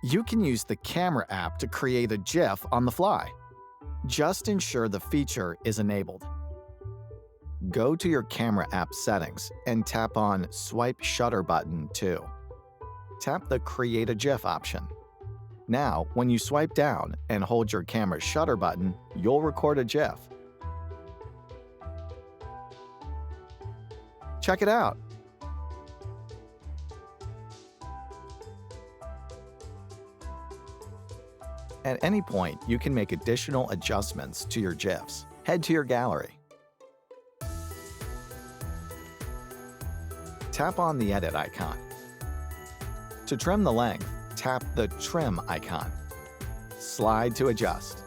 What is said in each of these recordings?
You can use the Camera app to create a GIF on the fly. Just ensure the feature is enabled. Go to your Camera app settings and tap on Swipe Shutter button too. Tap the Create a GIF option. Now, when you swipe down and hold your camera's shutter button, you'll record a GIF. Check it out! At any point, you can make additional adjustments to your GIFs. Head to your gallery. Tap on the Edit icon. To trim the length, tap the Trim icon. Slide to adjust.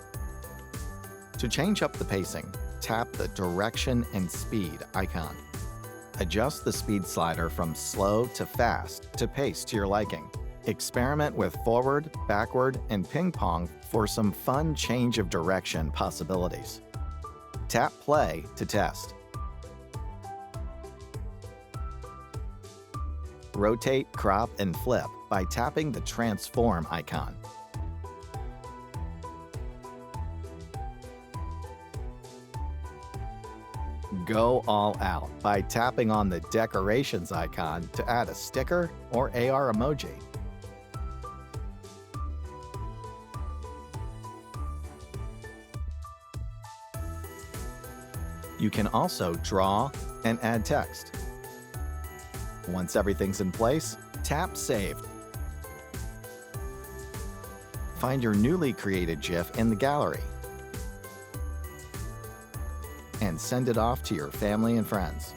To change up the pacing, tap the Direction and Speed icon. Adjust the speed slider from slow to fast to pace to your liking. Experiment with forward, backward, and ping pong for some fun change of direction possibilities. Tap Play to test. Rotate, crop, and flip by tapping the Transform icon. Go all out by tapping on the Decorations icon to add a sticker or AR emoji. You can also draw and add text. Once everything's in place, tap Save. Find your newly created GIF in the gallery and send it off to your family and friends.